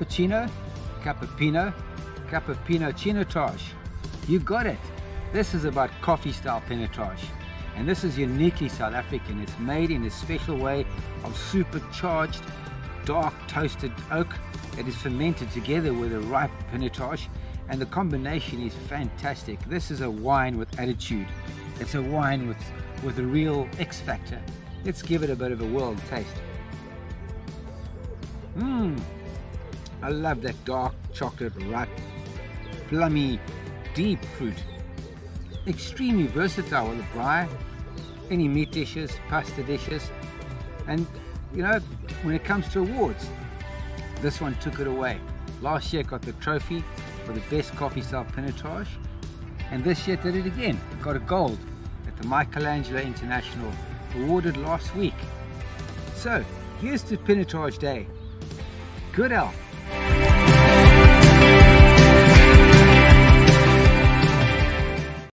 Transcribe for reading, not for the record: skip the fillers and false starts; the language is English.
cappuccino, cappuccino, cappuccino chinotage. You got it. This is about coffee style pinotage. And this is uniquely South African. It's made in a special way of supercharged, dark toasted oak that is fermented together with a ripe pinotage, and the combination is fantastic. This is a wine with attitude. It's a wine with a real X factor. Let's give it a bit of a world taste. I love that dark chocolate, ripe, plummy, deep fruit. Extremely versatile with a braai, any meat dishes, pasta dishes, and you know, when it comes to awards, this one took it away. Last year it got the trophy for the best coffee style pinotage, and this year it did it again. It got a gold at the Michelangelo International, awarded last week. So here's to Pinotage Day. Good health.